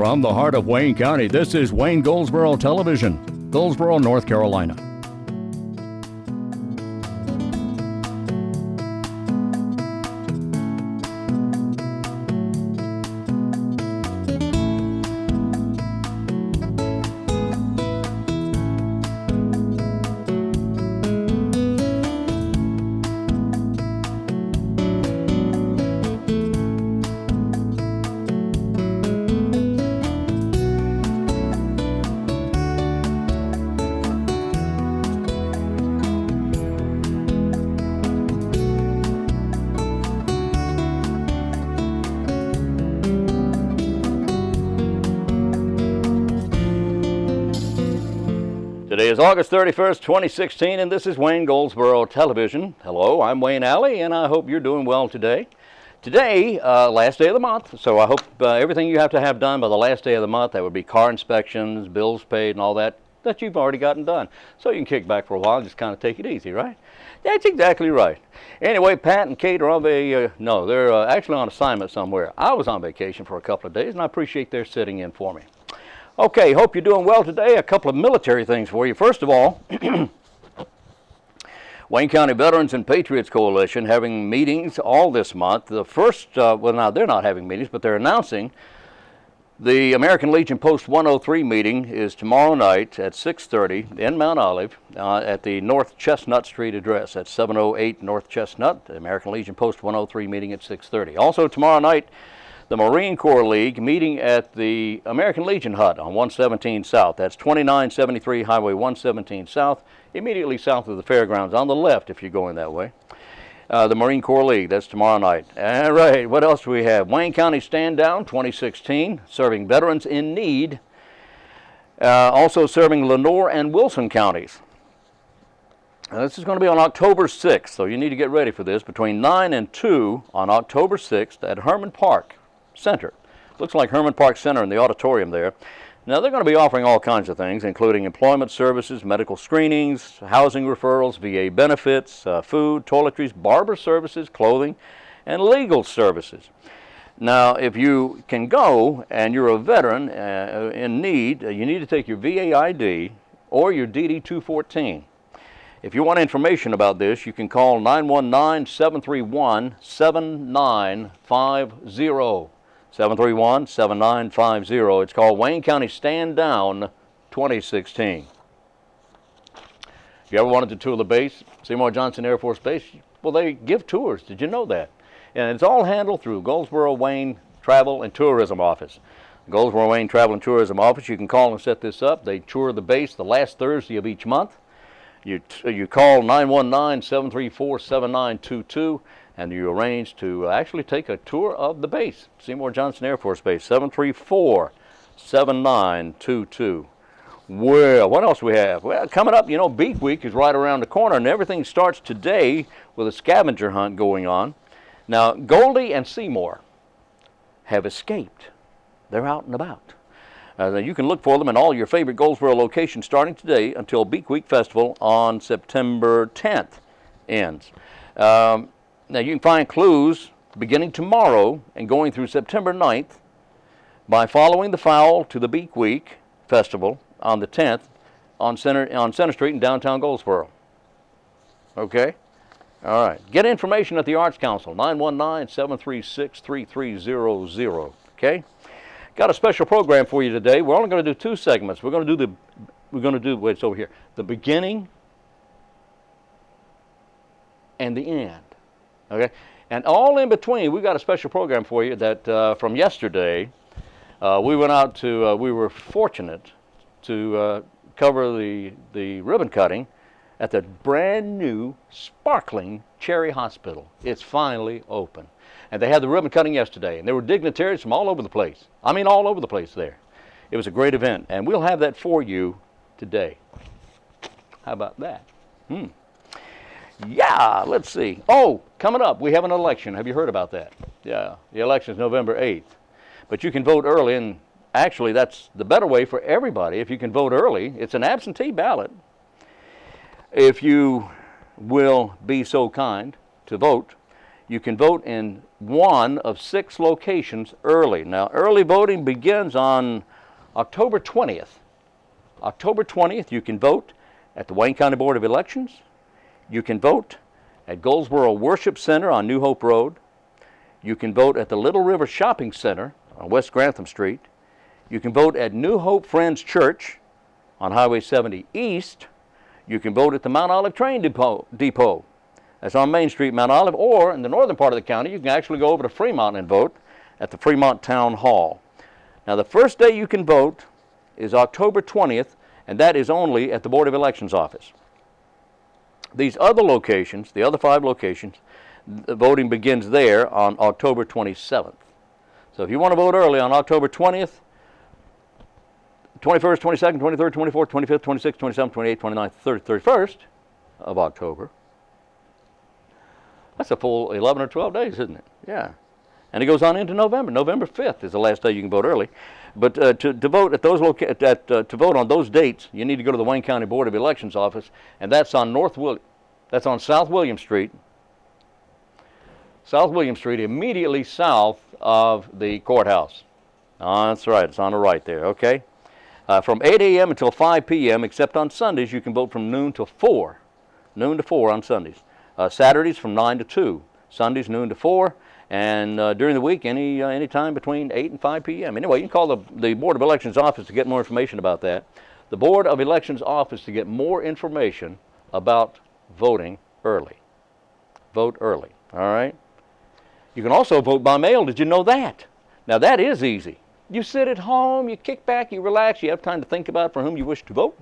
From the heart of Wayne County, this is Wayne Goldsboro Television, Goldsboro, North Carolina. Today is August 31st, 2016, and this is Wayne Goldsboro Television. Hello, I'm Wayne Alley, and I hope you're doing well today. Today, last day of the month, so I hope everything you have to have done by the last day of the month, that would be car inspections, bills paid, and all that you've already gotten done. So you can kick back for a while and just kind of take it easy, right? That's exactly right. Anyway, Pat and Kate are on they're actually on assignment somewhere. I was on vacation for a couple of days, and I appreciate their sitting in for me. Okay, hope you're doing well today. A couple of military things for you. First of all, Wayne County Veterans and Patriots Coalition having meetings all this month. The first, well, now they're not having meetings, but they're announcing the American Legion Post 103 meeting is tomorrow night at 6:30 in Mount Olive at the North Chestnut Street address. That's 708 North Chestnut, the American Legion Post 103 meeting at 6:30. Also tomorrow night, the Marine Corps League meeting at the American Legion Hut on 117 South. That's 2973 Highway 117 South, immediately south of the fairgrounds, on the left if you're going that way. The Marine Corps League, that's tomorrow night. All right, what else do we have? Wayne County Stand Down 2016, serving veterans in need. Also serving Lenoir and Wilson counties. This is going to be on October 6th, so you need to get ready for this. Between 9 and 2 on October 6th at Herman Park Center. Looks like Herman Park Center in the auditorium there. Now they're going to be offering all kinds of things, including employment services, medical screenings, housing referrals, VA benefits, food, toiletries, barber services, clothing, and legal services. Now, if you can go and you're a veteran in need, you need to take your VA ID or your DD-214. If you want information about this, you can call 919-731-7950. 731-7950. It's called Wayne County Stand Down 2016. If you ever wanted to tour the base, Seymour Johnson Air Force Base, well, they give tours. Did you know that? And it's all handled through Goldsboro Wayne Travel and Tourism Office. Goldsboro Wayne Travel and Tourism Office, you can call and set this up. They tour the base the last Thursday of each month. You call 919-734-7922. And you arrange to actually take a tour of the base, Seymour Johnson Air Force Base, 734-7922. Well, what else we have? Well, coming up, Beak Week is right around the corner, and everything starts today with a scavenger hunt going on. Now, Goldie and Seymour have escaped. They're out and about. You can look for them in all your favorite Goldsboro locations starting today until Beak Week Festival on September 10th ends. Now, you can find clues beginning tomorrow and going through September 9th by following the fowl to the Beak Week Festival on the 10th on Center Street in downtown Goldsboro. Okay? All right. Get information at the Arts Council, 919-736-3300. Okay? Got a special program for you today. We're only going to do 2 segments. We're going to do wait, it's over here, the beginning and the end. Okay, and all in between, we've got a special program for you that from yesterday, we went out to, we were fortunate to cover the ribbon cutting at the brand new, sparkling Cherry Hospital. It's finally open. And they had the ribbon cutting yesterday, and there were dignitaries from all over the place. I mean, all over the place there. It was a great event, and we'll have that for you today. How about that? Yeah, let's see. Oh, coming up, we have an election. Have you heard about that? Yeah, the election is November 8th. But you can vote early, and actually that's the better way for everybody. If you can vote early, it's an absentee ballot. If you will be so kind to vote, You can vote in one of 6 locations early. Now, early voting begins on October 20th. October 20th, you can vote at the Wayne County Board of Elections. You can vote at Goldsboro Worship Center on New Hope Road. You can vote at the Little River Shopping Center on West Grantham Street. You can vote at New Hope Friends Church on Highway 70 East. You can vote at the Mount Olive Train Depot. That's on Main Street, Mount Olive. Or in the northern part of the county, you can actually go over to Fremont and vote at the Fremont Town Hall. Now, the first day you can vote is October 20th, and that is only at the Board of Elections office. These other locations, the other 5 locations, the voting begins there on October 27th. So if you want to vote early on October 20th, 21st, 22nd, 23rd, 24th, 25th, 26th, 27th, 28th, 29th, 30th, 31st of October, that's a full 11 or 12 days, isn't it? Yeah. And it goes on into November. November 5th is the last day you can vote early. But to vote at those to vote on those dates, you need to go to the Wayne County Board of Elections office, and that's on South William Street. South William Street, immediately south of the courthouse. That's right. It's on the right there. Okay. From 8 a.m. until 5 p.m., except on Sundays, you can vote from noon to 4. Noon to 4 on Sundays. Saturdays from 9 to 2. Sundays noon to 4. And during the week, any time between 8 and 5 p.m. Anyway, you can call the Board of Elections office to get more information about that. The Board of Elections office to get more information about voting early. Vote early, all right? You can also vote by mail. Did you know that? Now, that is easy. You sit at home, you kick back, you relax, you have time to think about for whom you wish to vote,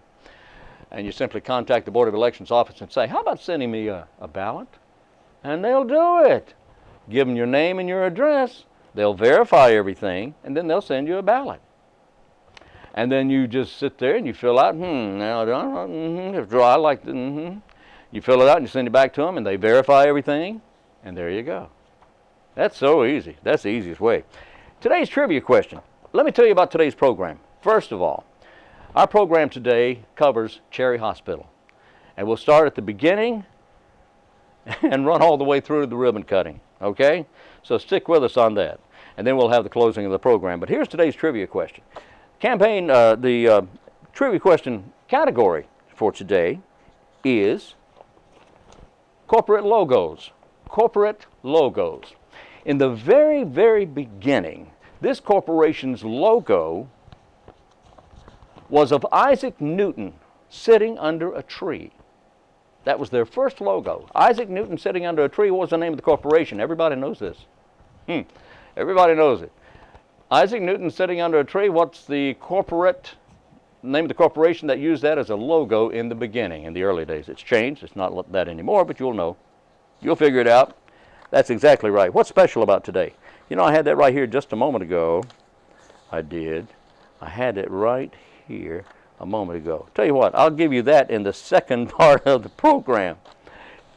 and you simply contact the Board of Elections office and say, how about sending me a ballot? And they'll do it. Give them your name and your address. They'll verify everything, and then they'll send you a ballot. And then you just sit there and you fill out, I like the, You fill it out and you send it back to them, and they verify everything, and there you go. That's so easy. That's the easiest way. Today's trivia question. Let me tell you about today's program. First of all, our program today covers Cherry Hospital. And we'll start at the beginning and run all the way through to the ribbon cutting. Okay? So stick with us on that. And then we'll have the closing of the program. But here's today's trivia question. The trivia question category for today is corporate logos. Corporate logos. In the very, very beginning, this corporation's logo was of Isaac Newton sitting under a tree. That was their first logo. Isaac Newton sitting under a tree. What was the name of the corporation? Everybody knows this. Everybody knows it. Isaac Newton sitting under a tree. What's the name of the corporation that used that as a logo in the beginning, in the early days? It's changed. It's not that anymore, but you'll know. You'll figure it out. That's exactly right. What's special about today? You know, I had that right here just a moment ago. I did. I had it right here a moment ago. Tell you what, I'll give you that in the second part of the program.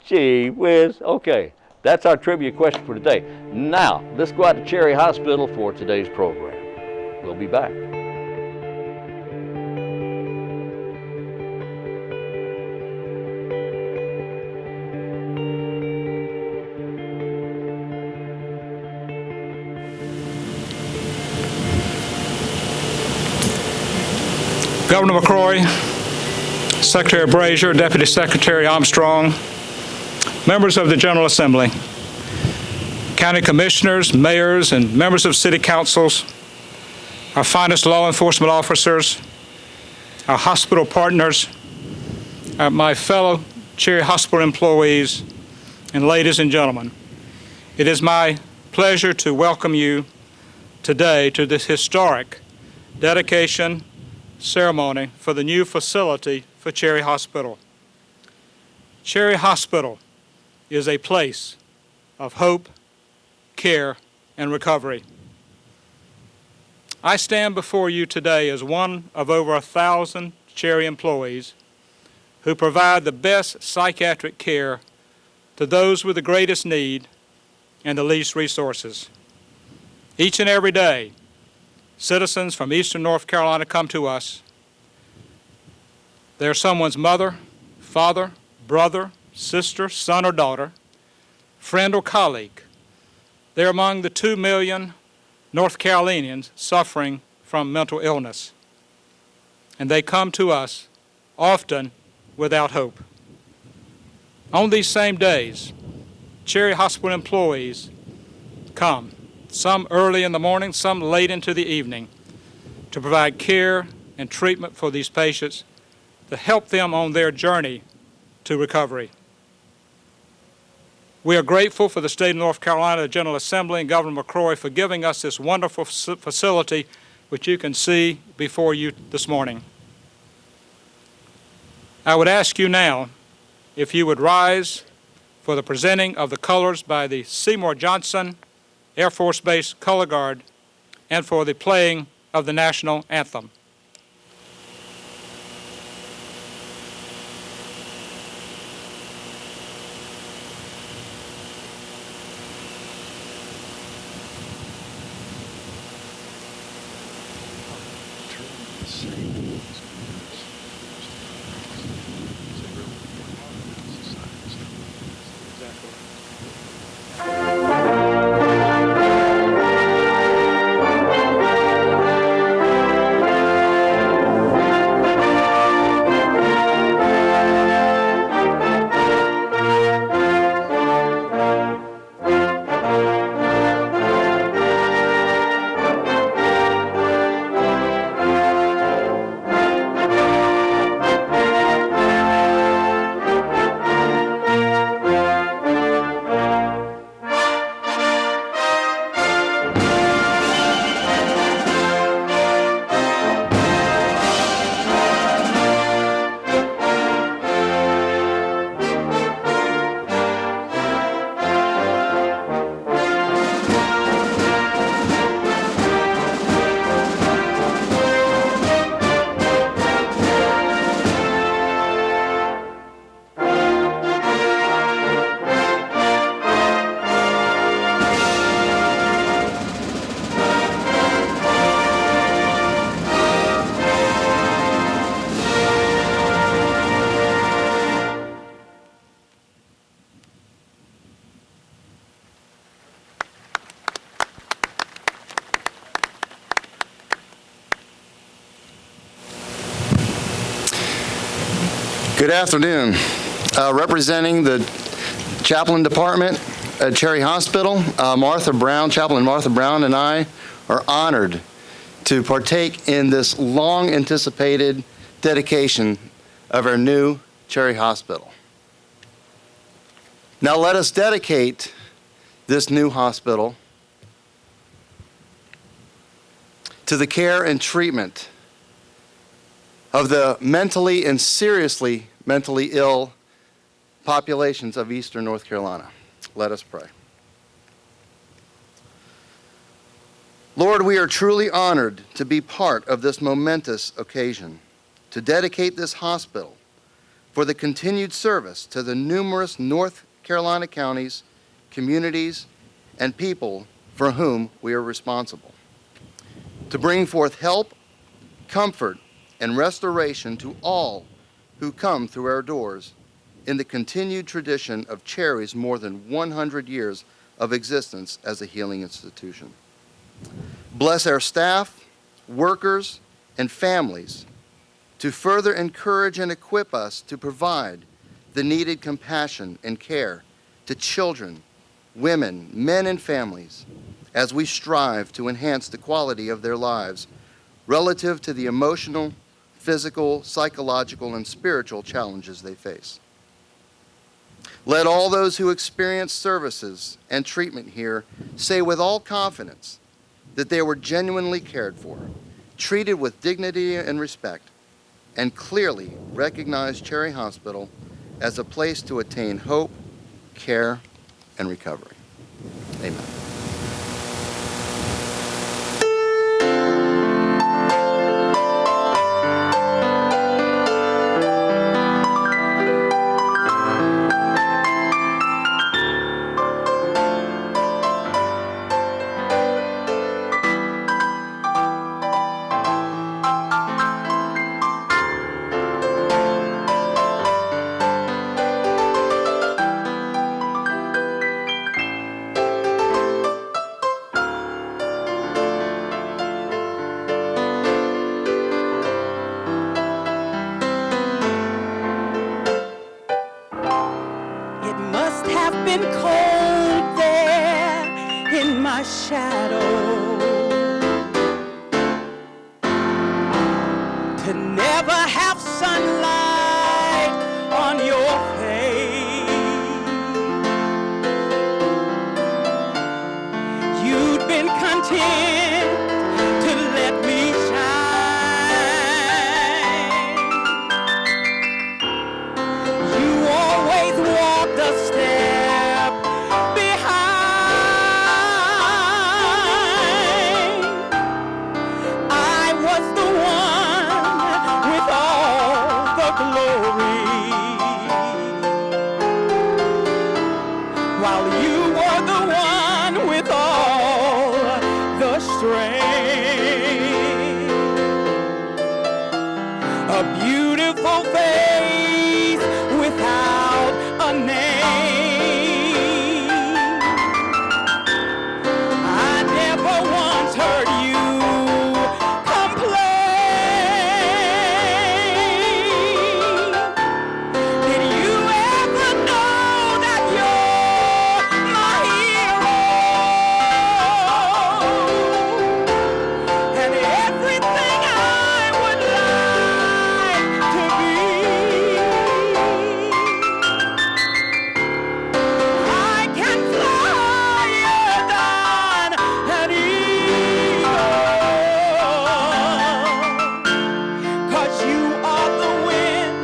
Gee whiz. Okay, that's our trivia question for today. Now, let's go out to Cherry Hospital for today's program. We'll be back. Governor McCrory, Secretary Brazier, Deputy Secretary Armstrong, members of the General Assembly, county commissioners, mayors, and members of city councils, our finest law enforcement officers, our hospital partners, my fellow Cherry Hospital employees, and ladies and gentlemen. It is my pleasure to welcome you today to this historic dedication ceremony for the new facility for Cherry Hospital. Cherry Hospital is a place of hope, care, and recovery. I stand before you today as one of over 1,000 Cherry employees who provide the best psychiatric care to those with the greatest need and the least resources. Each and every day, citizens from eastern North Carolina come to us. They're someone's mother, father, brother, sister, son, or daughter friend, or colleague. They're among the 2 million North Carolinians suffering from mental illness, and they come to us often without hope. On these same days, Cherry Hospital employees come, some early in the morning, some late into the evening, to provide care and treatment for these patients to help them on their journey to recovery. We are grateful for the state of North Carolina, the General Assembly, and Governor McCrory for giving us this wonderful facility, which you can see before you this morning. I would ask you now if you would rise for the presenting of the colors by the Seymour Johnson Air Force Base Color Guard and for the playing of the national anthem. Good afternoon. Representing the Chaplain Department at Cherry Hospital, Chaplain Martha Brown and I are honored to partake in this long-anticipated dedication of our new Cherry Hospital. Now let us dedicate this new hospital to the care and treatment of the mentally and seriously mentally ill populations of Eastern North Carolina. Let us pray. Lord, we are truly honored to be part of this momentous occasion, to dedicate this hospital for the continued service to the numerous North Carolina counties, communities, and people for whom we are responsible, to bring forth help, comfort, and restoration to all who come through our doors in the continued tradition of Cherry's more than 100 years of existence as a healing institution. Bless our staff, workers, and families to further encourage and equip us to provide the needed compassion and care to children, women, men, and families as we strive to enhance the quality of their lives relative to the emotional, physical, psychological, and spiritual challenges they face. Let all those who experience services and treatment here say with all confidence that they were genuinely cared for, treated with dignity and respect, and clearly recognize Cherry Hospital as a place to attain hope, care, and recovery. Amen. been cold there in my shadow, to never have sunlight on your face. You'd been content to let me shine. You always walked a step behind. I was the one with all the glory, while you were the one with all the strength. A beautiful face without a name. I never once heard you complain. Did you ever know that you're my hero? And everything I would like to be. I can fly higher than an eagle, 'cause you are the wind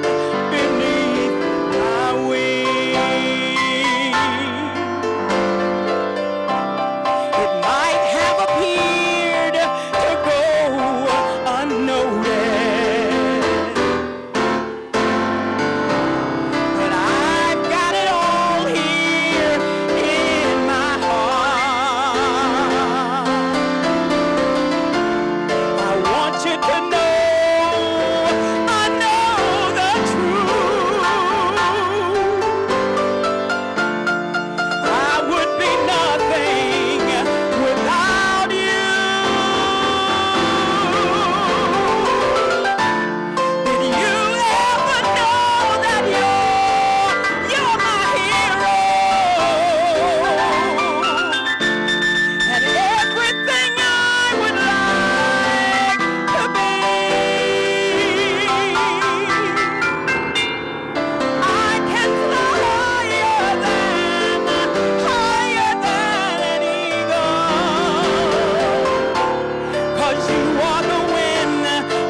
beneath my wings. It might have appeared to go unnoticed, but I've got it all here in my heart. I want you to know, I know the truth. I would be nothing without you. Did you ever know that you're my hero? And everything I would like to be. I can fly higher than an eagle, 'cause you are the wind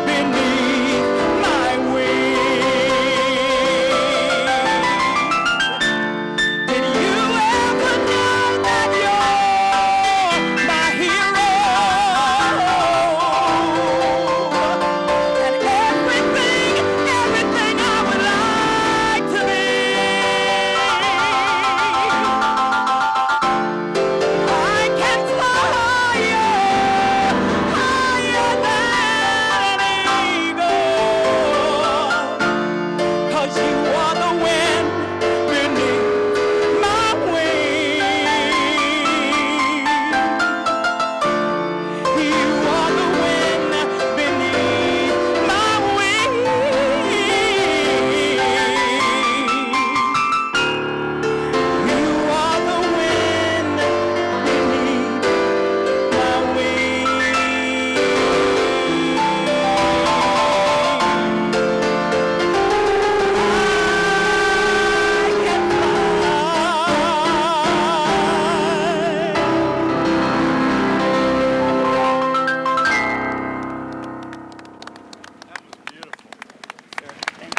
beneath my wings. Did you ever know that you're my hero? And everything I would like to be. I can fly higher than an eagle, 'cause you are the wind beneath my wings. You are the wind beneath my wings. You are the wind beneath my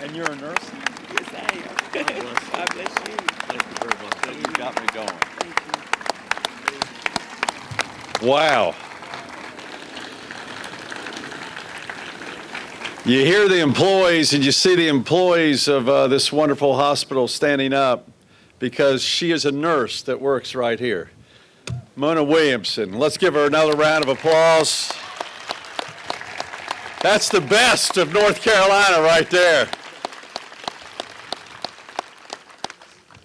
And you're a nurse? Yes, I am. God bless you. Thank you very much. You got me going. Thank you. Wow. You hear the employees and you see the employees of this wonderful hospital standing up because she is a nurse that works right here. Mona Williamson. Let's give her another round of applause. That's the best of North Carolina right there.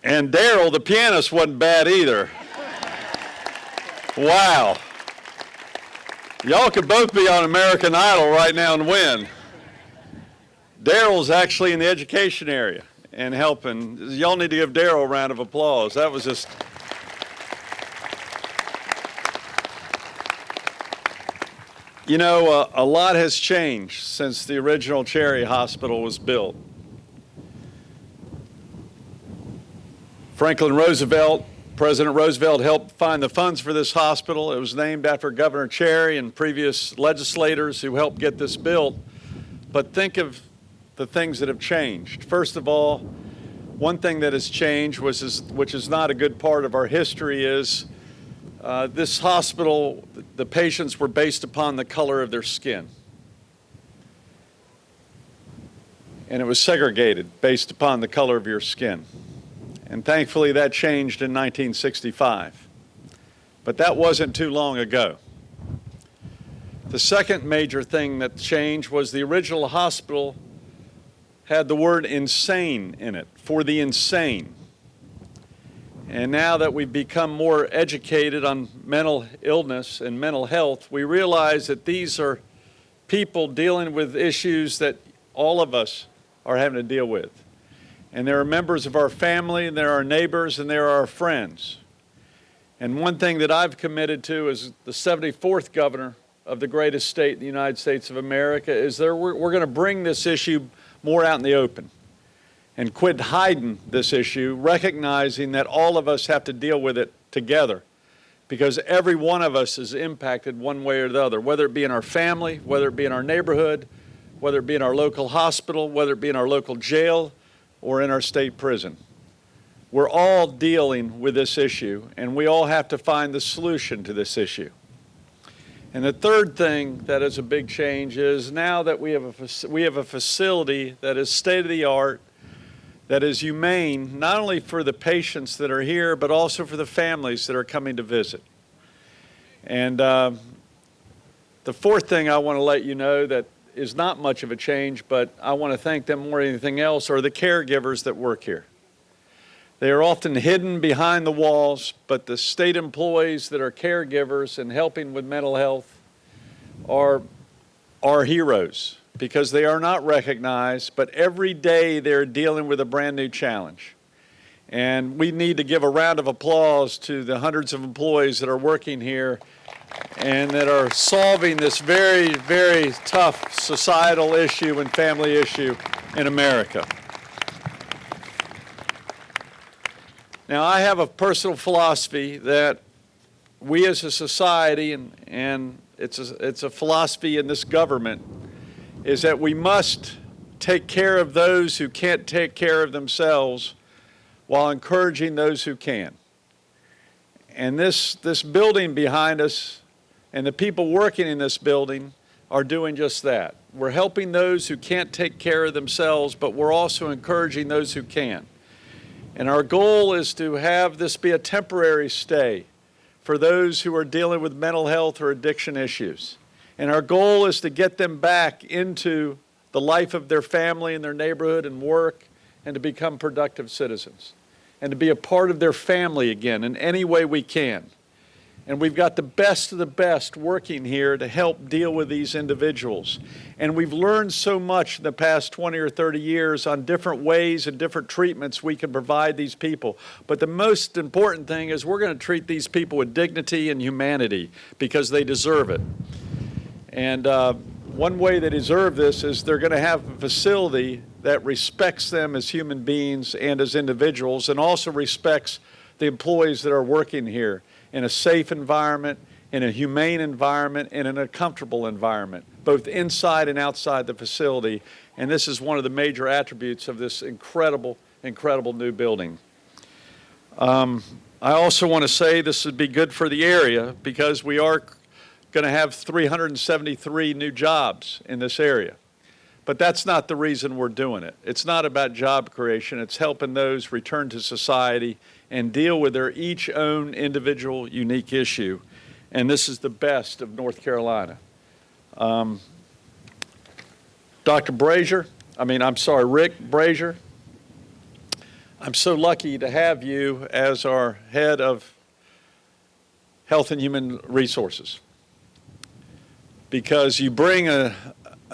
And Daryl, the pianist, wasn't bad either. Wow. Y'all could both be on American Idol right now and win. Daryl's actually in the education area, and helping. Y'all need to give Darryl a round of applause. That was just... You know, a lot has changed since the original Cherry Hospital was built. Franklin Roosevelt, President Roosevelt helped find the funds for this hospital. It was named after Governor Cherry and previous legislators who helped get this built. But think of the things that have changed. First of all, one thing that has changed, which is not a good part of our history, is this hospital, the patients were based upon the color of their skin. And it was segregated based upon the color of your skin. And thankfully that changed in 1965. But that wasn't too long ago. The second major thing that changed was the original hospital had the word insane in it, for the insane. And now that we've become more educated on mental illness and mental health, we realize that these are people dealing with issues that all of us are having to deal with. And there are members of our family, and there are neighbors, and there are our friends. And one thing that I've committed to as the 74th governor of the greatest state in the United States of America is that we're going to bring this issue more out in the open and quit hiding this issue, recognizing that all of us have to deal with it together, because every one of us is impacted one way or the other, whether it be in our family, whether it be in our neighborhood, whether it be in our local hospital, whether it be in our local jail, or in our state prison. We're all dealing with this issue, and we all have to find the solution to this issue. And the third thing that is a big change is now that we have a facility that is state-of-the-art, that is humane, not only for the patients that are here, but also for the families that are coming to visit. And the fourth thing I want to let you know that is not much of a change, but I want to thank them more than anything else, are the caregivers that work here. They are often hidden behind the walls, but the state employees that are caregivers and helping with mental health are heroes, because they are not recognized, but every day they're dealing with a brand new challenge. And we need to give a round of applause to the hundreds of employees that are working here and that are solving this very, very tough societal issue and family issue in America. Now, I have a personal philosophy that we as a society, and it's a philosophy in this government, is that we must take care of those who can't take care of themselves while encouraging those who can. And this building behind us and the people working in this building are doing just that. We're helping those who can't take care of themselves, but we're also encouraging those who can. And our goal is to have this be a temporary stay for those who are dealing with mental health or addiction issues. And our goal is to get them back into the life of their family and their neighborhood and work, and to become productive citizens, and to be a part of their family again in any way we can. And we've got the best of the best working here to help deal with these individuals. And we've learned so much in the past 20 or 30 years on different ways and different treatments we can provide these people. But the most important thing is we're going to treat these people with dignity and humanity, because they deserve it. And one way they deserve this is they're going to have a facility that respects them as human beings and as individuals, and also respects the employees that are working here in a safe environment, in a humane environment, and in a comfortable environment, both inside and outside the facility. And this is one of the major attributes of this incredible, incredible new building. I also want to say this would be good for the area, because we are going to have 373 new jobs in this area. But that's not the reason we're doing it. It's not about job creation. It's helping those return to society and deal with their each own individual unique issue. And this is the best of North Carolina. Rick Brazier, I'm so lucky to have you as our head of Health and Human Resources, because you bring a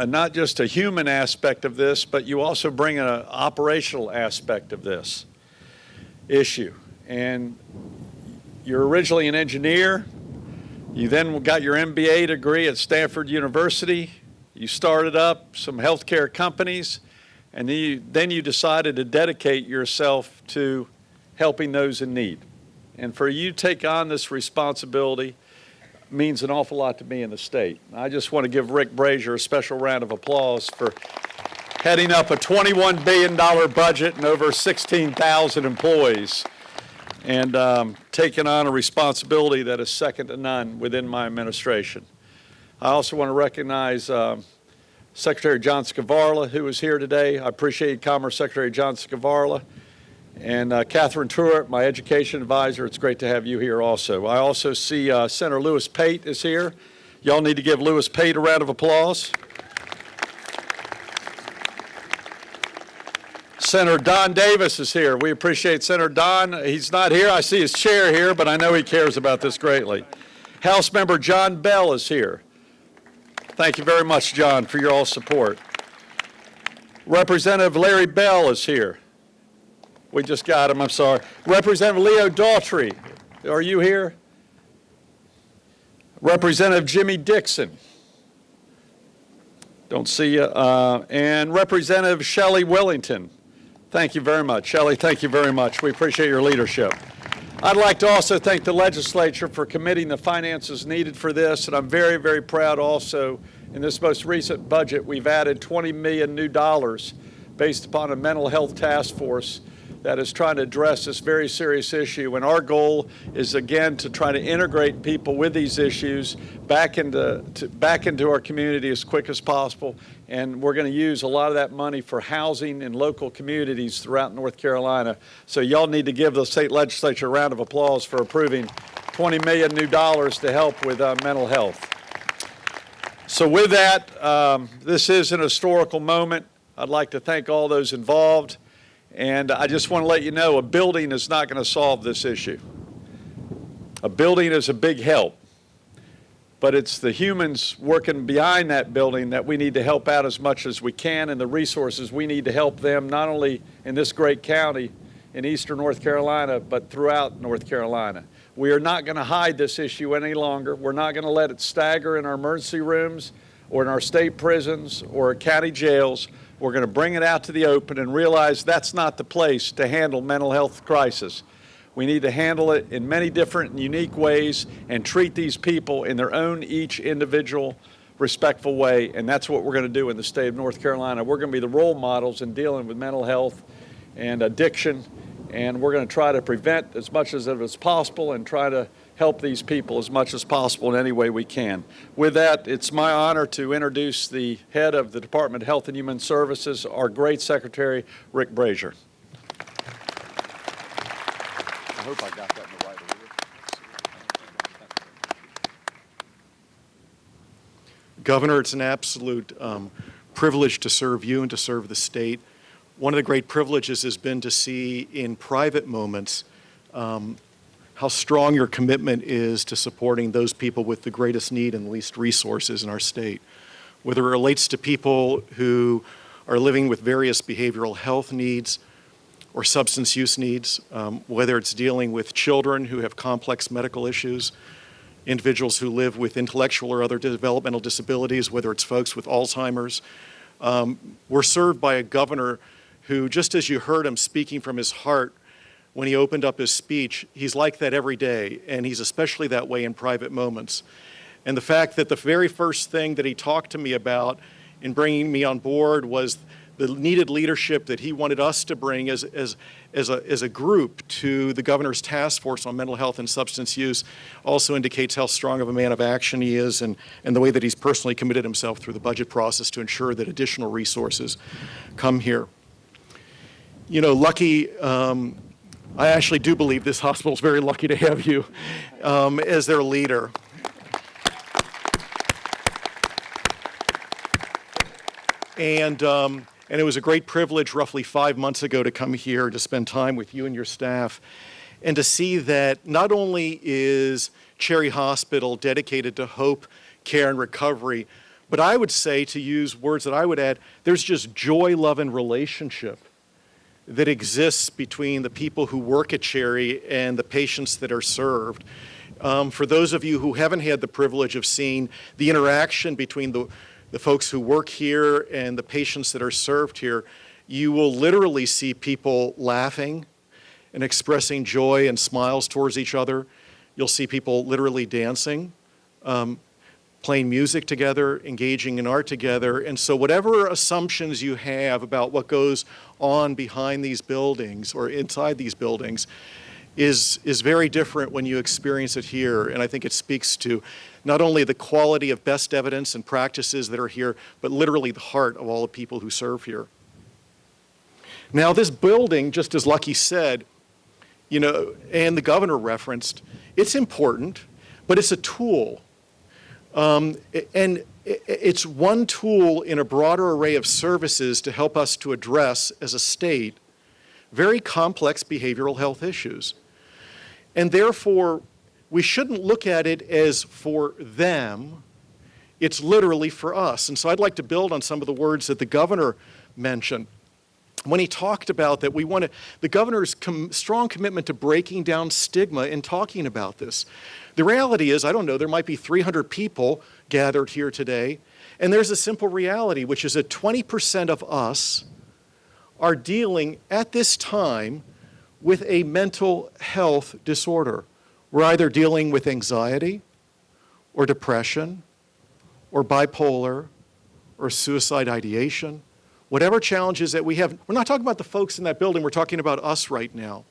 not just a human aspect of this, but you also bring an operational aspect of this issue. And you're originally an engineer. You then got your MBA degree at Stanford University. You started up some healthcare companies, and then you decided to dedicate yourself to helping those in need. And for you to take on this responsibility means an awful lot to me in the state. I just want to give Rick Brazier a special round of applause for heading up a $21 billion budget and over 16,000 employees, and taking on a responsibility that is second to none within my administration. I also want to recognize Secretary John Scavarla, who is here today. I appreciate Commerce Secretary John Scavarla. And Catherine Truitt, my education advisor, it's great to have you here also. I also see Senator Lewis Pate is here. Y'all need to give Lewis Pate a round of applause. Senator Don Davis is here. We appreciate Senator Don. He's not here. I see his chair here, but I know he cares about this greatly. House Member John Bell is here. Thank you very much, John, for your all support. Representative Larry Bell is here. We just got him, I'm sorry. Representative Leo Daughtry, are you here? Representative Jimmy Dixon. Don't see you. And Representative Shelley Wellington. Thank you very much. Shelley, thank you very much. We appreciate your leadership. I'd like to also thank the legislature for committing the finances needed for this, and I'm very, very proud also in this most recent budget we've added $20 million new dollars based upon a mental health task force that is trying to address this very serious issue. And our goal is, again, to try to integrate people with these issues back into our community as quick as possible. And we're going to use a lot of that money for housing in local communities throughout North Carolina. So y'all need to give the state legislature a round of applause for approving $20 million new dollars to help with mental health. So with that, this is an historical moment. I'd like to thank all those involved. And I just want to let you know, a building is not going to solve this issue. A building is a big help, but it's the humans working behind that building that we need to help out as much as we can, and the resources we need to help them, not only in this great county in eastern North Carolina, but throughout North Carolina. We are not going to hide this issue any longer. We're not going to let it stagger in our emergency rooms or in our state prisons or county jails. We're going to bring it out to the open and realize that's not the place to handle mental health crisis. We need to handle it in many different and unique ways and treat these people in their own each individual respectful way, and that's what we're going to do in the state of North Carolina. We're going to be the role models in dealing with mental health and addiction, and we're going to try to prevent as much as it is possible and try to help these people as much as possible in any way we can. With that, it's my honor to introduce the head of the Department of Health and Human Services, our great Secretary, Rick Brazier. I hope I got that in the right order. Governor, it's an absolute privilege to serve you and to serve the state. One of the great privileges has been to see in private moments how strong your commitment is to supporting those people with the greatest need and least resources in our state. Whether it relates to people who are living with various behavioral health needs or substance use needs, whether it's dealing with children who have complex medical issues, individuals who live with intellectual or other developmental disabilities, whether it's folks with Alzheimer's. We're served by a governor who, just as you heard him speaking from his heart when he opened up his speech, he's like that every day, and he's especially that way in private moments. And the fact that the very first thing that he talked to me about in bringing me on board was the needed leadership that he wanted us to bring as a group to the governor's task force on mental health and substance use also indicates how strong of a man of action he is, and the way that he's personally committed himself through the budget process to ensure that additional resources come here. You know, lucky, I actually do believe this hospital is very lucky to have you as their leader. And it was a great privilege roughly 5 months ago to come here to spend time with you and your staff and to see that not only is Cherry Hospital dedicated to hope, care, and recovery, But I would say, to use words that I would add, there's just joy, love, and relationship that exists between the people who work at Cherry and the patients that are served. For those of you who haven't had the privilege of seeing the interaction between the folks who work here and the patients that are served here, you will literally see people laughing and expressing joy and smiles towards each other. You'll see people literally dancing, playing music together, engaging in art together. And so whatever assumptions you have about what goes on behind these buildings or inside these buildings is very different when you experience it here. And I think it speaks to not only the quality of best evidence and practices that are here, but literally the heart of all the people who serve here. Now, this building, just as Lucky said, you know, and the governor referenced, it's important, but it's a tool. And it's one tool in a broader array of services to help us to address, as a state, very complex behavioral health issues. And therefore, we shouldn't look at it as for them. It's literally for us. And so I'd like to build on some of the words that the governor mentioned when he talked about that the governor's strong commitment to breaking down stigma in talking about this. The reality is, I don't know, there might be 300 people gathered here today, and there's a simple reality, which is that 20% of us are dealing at this time with a mental health disorder. We're either dealing with anxiety or depression or bipolar or suicide ideation, whatever challenges that we have. We're not talking about the folks in that building, we're talking about us right now.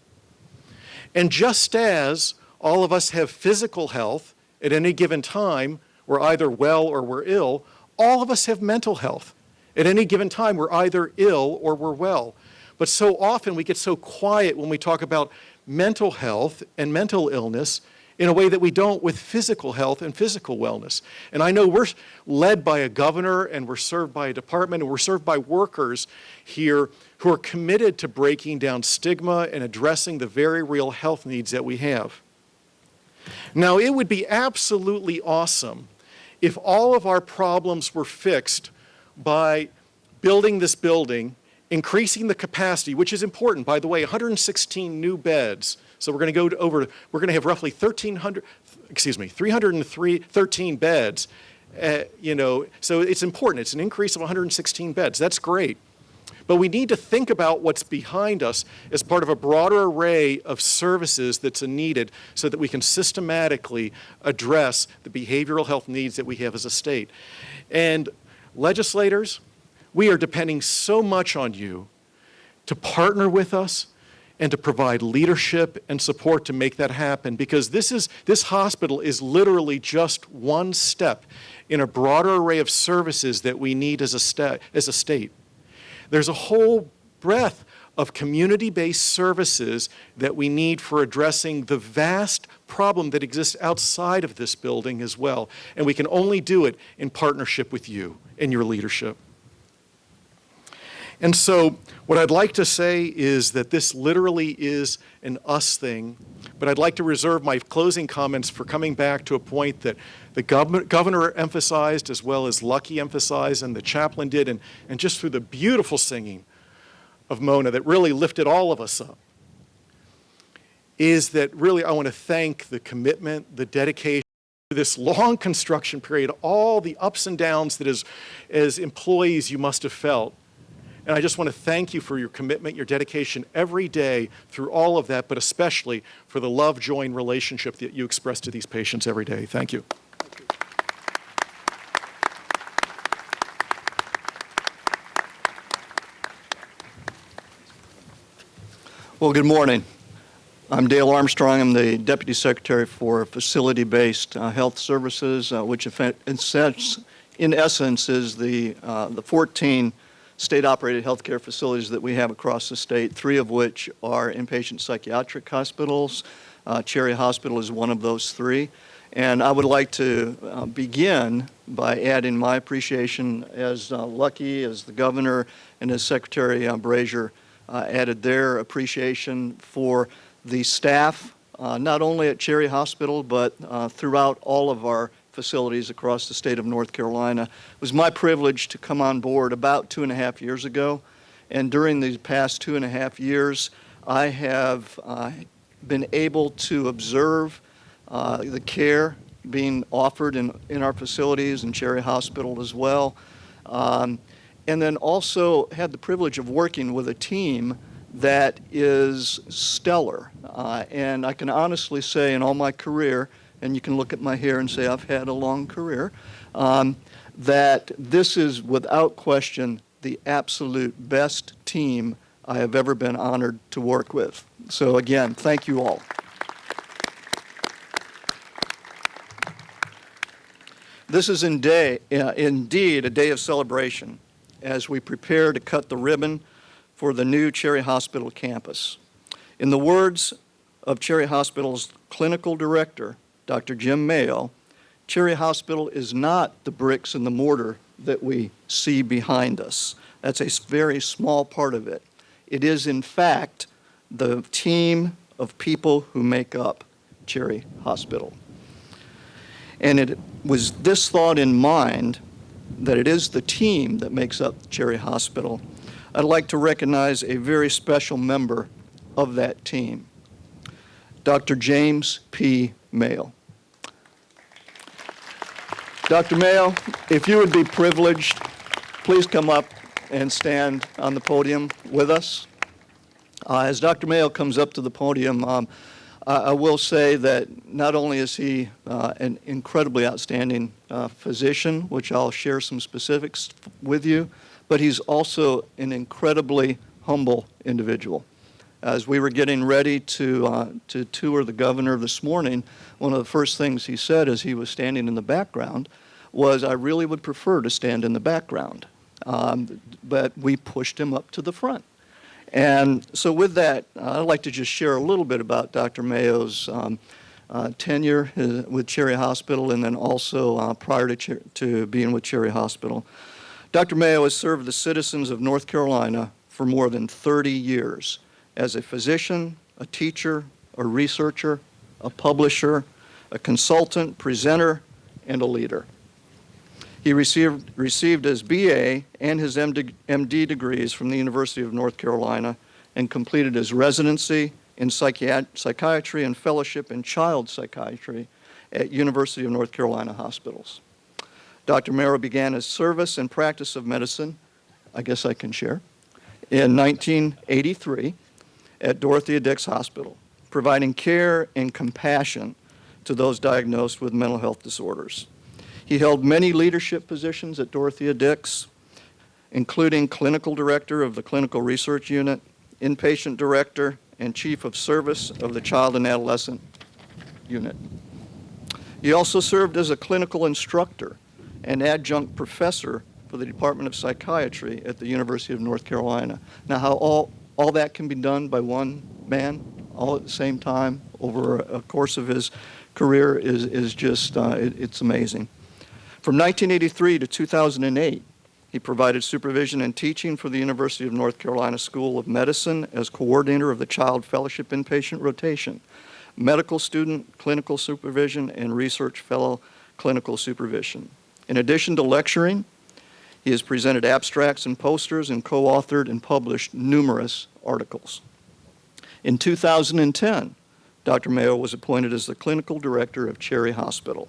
And just as all of us have physical health at any given time, we're either well or we're ill, all of us have mental health. At any given time, we're either ill or we're well. But so often we get so quiet when we talk about mental health and mental illness in a way that we don't with physical health and physical wellness. And I know we're led by a governor and we're served by a department and we're served by workers here who are committed to breaking down stigma and addressing the very real health needs that we have. Now, it would be absolutely awesome if all of our problems were fixed by building this building, increasing the capacity, which is important, by the way, 116 new beds. So we're going to we're going to have roughly 313 beds, you know, so it's important. It's an increase of 116 beds. That's great. But we need to think about what's behind us as part of a broader array of services that's needed so that we can systematically address the behavioral health needs that we have as a state. And legislators, we are depending so much on you to partner with us and to provide leadership and support to make that happen, because this hospital is literally just one step in a broader array of services that we need as a state. There's a whole breadth of community-based services that we need for addressing the vast problem that exists outside of this building as well, and we can only do it in partnership with you and your leadership. And so what I'd like to say is that this literally is an us thing, but I'd like to reserve my closing comments for coming back to a point that the governor emphasized, as well as Lucky emphasized, and the chaplain did, and just through the beautiful singing of Mona that really lifted all of us up, is that really I want to thank the commitment, the dedication, this long construction period, all the ups and downs that as employees you must have felt. And I just want to thank you for your commitment, your dedication every day through all of that, but especially for the love, joy, and relationship that you express to these patients every day. Thank you. Well, good morning. I'm Dale Armstrong. I'm the Deputy Secretary for Facility-Based Health Services, which in essence is the 14 state-operated healthcare facilities that we have across the state, 3 of which are inpatient psychiatric hospitals. Cherry Hospital is one of those 3. And I would like to begin by adding my appreciation as Lucky, as the governor, and as Secretary Brazier added their appreciation for the staff, not only at Cherry Hospital, but throughout all of our facilities across the state of North Carolina. It was my privilege to come on board about 2.5 years ago, and during these past 2.5 years, I have been able to observe the care being offered in our facilities and Cherry Hospital as well, and then also had the privilege of working with a team that is stellar. And I can honestly say in all my career, and you can look at my hair and say I've had a long career, that this is without question the absolute best team I have ever been honored to work with. So again, thank you all. This is indeed a day of celebration as we prepare to cut the ribbon for the new Cherry Hospital campus. In the words of Cherry Hospital's clinical director, Dr. Jim Mayo, Cherry Hospital is not the bricks and the mortar that we see behind us. That's a very small part of it. It is, in fact, the team of people who make up Cherry Hospital. And it was this thought in mind that it is the team that makes up Cherry Hospital. I'd like to recognize a very special member of that team, Dr. James P. Mayo. Dr. Mayo, if you would be privileged, please come up and stand on the podium with us. As Dr. Mayo comes up to the podium, I will say that not only is he an incredibly outstanding physician, which I'll share some specifics with you, but he's also an incredibly humble individual. As we were getting ready to tour the governor this morning, one of the first things he said as he was standing in the background was, I really would prefer to stand in the background. But we pushed him up to the front. And so with that, I'd like to just share a little bit about Dr. Mayo's tenure with Cherry Hospital and then also prior to being with Cherry Hospital. Dr. Mayo has served the citizens of North Carolina for more than 30 years as a physician, a teacher, a researcher, a publisher, a consultant, presenter, and a leader. He received his BA and his MD degrees from the University of North Carolina and completed his residency in psychiatry and fellowship in child psychiatry at University of North Carolina hospitals. Dr. Mayo began his service and practice of medicine, I guess I can share, in 1983 at Dorothea Dix Hospital, providing care and compassion to those diagnosed with mental health disorders. He held many leadership positions at Dorothea Dix, including clinical director of the clinical research unit, inpatient director, and chief of service of the child and adolescent unit. He also served as a clinical instructor and adjunct professor for the Department of Psychiatry at the University of North Carolina. Now, how all that can be done by one man all at the same time over a course of his career is just, it's amazing. From 1983 to 2008, he provided supervision and teaching for the University of North Carolina School of Medicine as coordinator of the Child Fellowship Inpatient Rotation, medical student clinical supervision, and research fellow clinical supervision. In addition to lecturing, he has presented abstracts and posters and co-authored and published numerous articles. In 2010, Dr. Mayo was appointed as the clinical director of Cherry Hospital,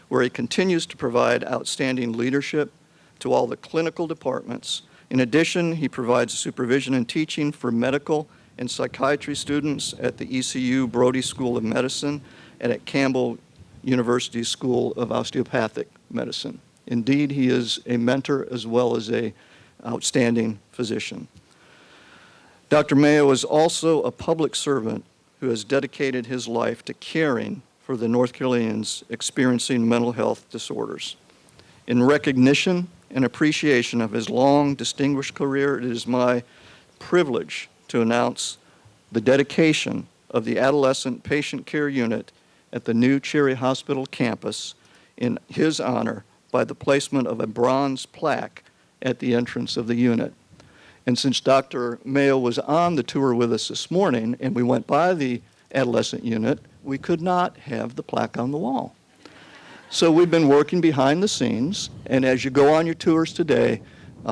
where he continues to provide outstanding leadership to all the clinical departments. In addition, he provides supervision and teaching for medical and psychiatry students at the ECU Brody School of Medicine and at Campbell University School of Osteopathic Medicine. Indeed, he is a mentor as well as an outstanding physician. Dr. Mayo is also a public servant who has dedicated his life to caring for the North Carolinians experiencing mental health disorders. In recognition and appreciation of his long, distinguished career, it is my privilege to announce the dedication of the Adolescent Patient Care Unit at the new Cherry Hospital campus in his honor by the placement of a bronze plaque at the entrance of the unit. And since Dr. Mayo was on the tour with us this morning and we went by the adolescent unit, we could not have the plaque on the wall. So we've been working behind the scenes, and as you go on your tours today,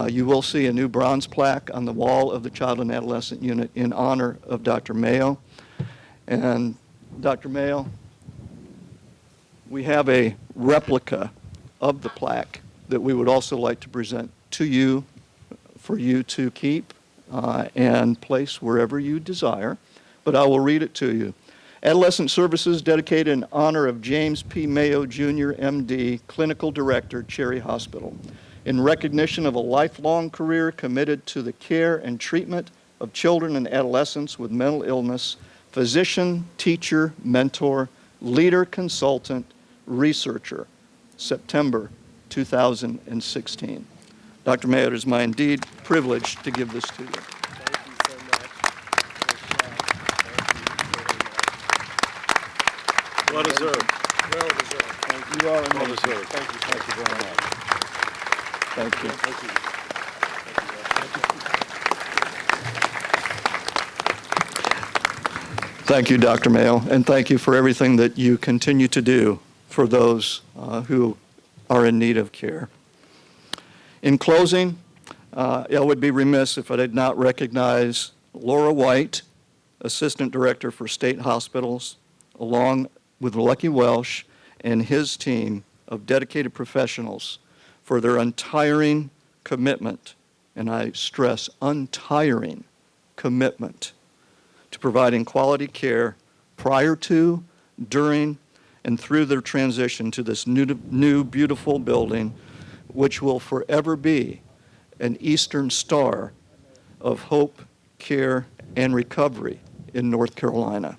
you will see a new bronze plaque on the wall of the Child and Adolescent Unit in honor of Dr. Mayo. And Dr. Mayo, we have a replica of the plaque that we would also like to present to you for you to keep and place wherever you desire, but I will read it to you. Adolescent Services dedicated in honor of James P. Mayo, Jr., MD, Clinical Director, Cherry Hospital, in recognition of a lifelong career committed to the care and treatment of children and adolescents with mental illness, physician, teacher, mentor, leader, consultant, researcher, September 2016. Dr. Mayo, it is my indeed privilege to give this to you. Well deserved. Well deserved. Thank you. You are amazing. Well deserved. Thank you. Thank you very much. Thank you. Thank you. Thank you, Dr. Mayo, and thank you for everything that you continue to do for those who are in need of care. In closing, I would be remiss if I did not recognize Laura White, Assistant Director for State Hospitals, along with Lucky Welsh and his team of dedicated professionals for their untiring commitment, and I stress untiring commitment, to providing quality care prior to, during, and through their transition to this new beautiful building, which will forever be an Eastern Star of hope, care, and recovery in North Carolina.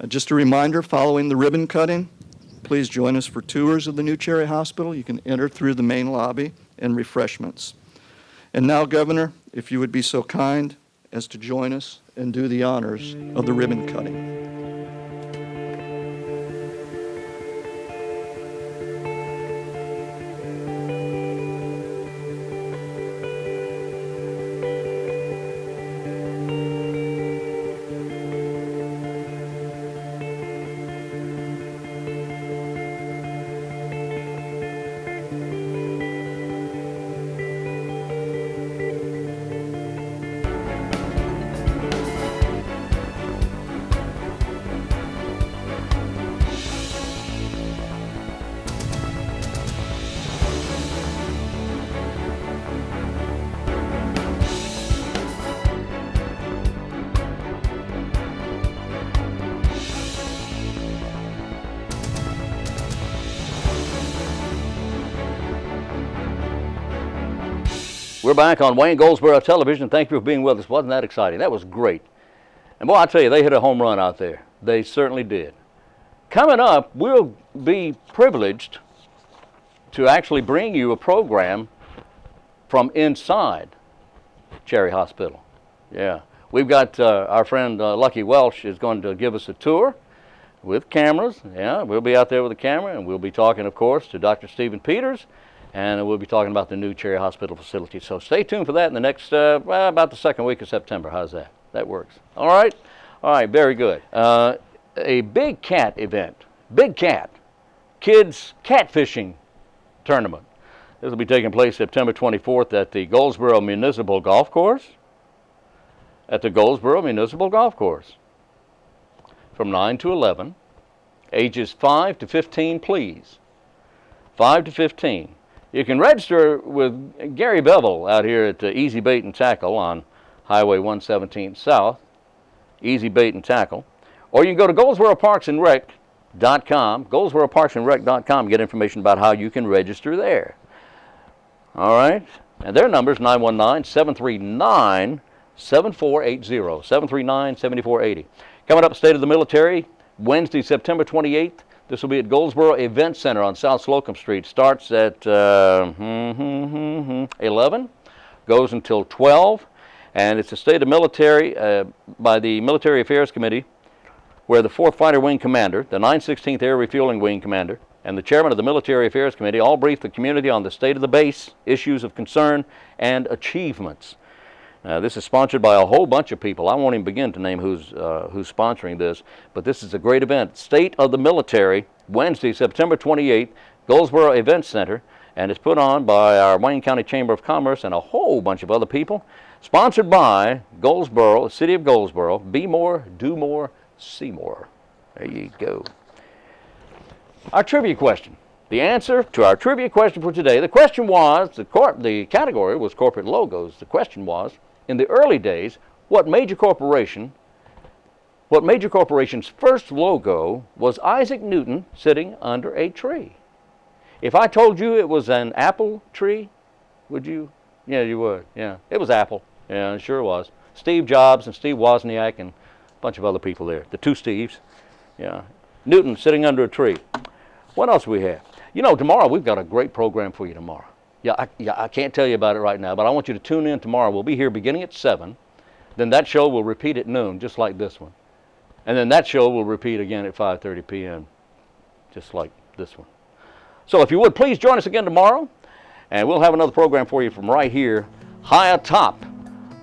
Just a reminder, following the ribbon cutting, please join us for tours of the new Cherry Hospital. You can enter through the main lobby and refreshments. And now, Governor, if you would be so kind as to join us and do the honors of the ribbon cutting. We're back on Wayne Goldsboro Television. Thank you for being with us. Wasn't that exciting? That was great. And boy, I tell you, they hit a home run out there. They certainly did. Coming up, we'll be privileged to actually bring you a program from inside Cherry Hospital. Yeah. We've got our friend Lucky Welsh is going to give us a tour with cameras. Yeah, we'll be out there with a camera, and we'll be talking, of course, to Dr. Stephen Peters, and we'll be talking about the new Cherry Hospital facility. So stay tuned for that in the next, about the second week of September. How's that? That works. All right? All right, very good. A big cat event, Big Cat, kids catfishing tournament. This will be taking place September 24th at the Goldsboro Municipal Golf Course. At the Goldsboro Municipal Golf Course. From 9 to 11. Ages 5 to 15, please. 5 to 15. You can register with Gary Bevel out here at Easy Bait and Tackle on Highway 117 South. Easy Bait and Tackle. Or you can go to GoldsboroParksandRec.com, GoldsboroParksandRec.com, get information about how you can register there. All right? And their number is 919-739-7480, 739-7480. Coming up, State of the Military, Wednesday, September 28th. This will be at Goldsboro Event Center on South Slocum Street. Starts at 11, goes until 12, and it's a State of Military by the Military Affairs Committee, where the 4th Fighter Wing Commander, the 916th Air Refueling Wing Commander, and the Chairman of the Military Affairs Committee all briefed the community on the state of the base, issues of concern, and achievements. This is sponsored by a whole bunch of people. I won't even begin to name who's sponsoring this, but this is a great event. State of the Military, Wednesday, September 28th, Goldsboro Event Center, and it's put on by our Wayne County Chamber of Commerce and a whole bunch of other people. Sponsored by Goldsboro, City of Goldsboro. Be more, do more, see more. There you go. Our trivia question. The answer to our trivia question for today, the question was, the category was corporate logos. The question was, in the early days, what major corporation's first logo was Isaac Newton sitting under a tree? If I told you it was an apple tree, would you? Yeah, you would. Yeah, it was Apple. Yeah, it sure was. Steve Jobs and Steve Wozniak and a bunch of other people there. The two Steves. Yeah. Newton sitting under a tree. What else do we have? You know, tomorrow we've got a great program for you tomorrow. I can't tell you about it right now, but I want you to tune in tomorrow. We'll be here beginning at 7. Then that show will repeat at noon, just like this one. And then that show will repeat again at 5:30 p.m., just like this one. So if you would, please join us again tomorrow, and we'll have another program for you from right here, high atop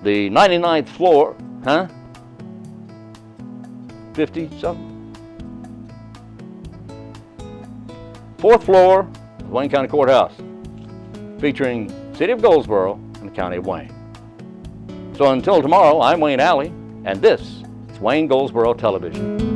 the 99th floor, 50-something? 4th floor, Wayne County Courthouse, featuring City of Goldsboro and the County of Wayne. So until tomorrow, I'm Wayne Alley, and this is Wayne Goldsboro Television.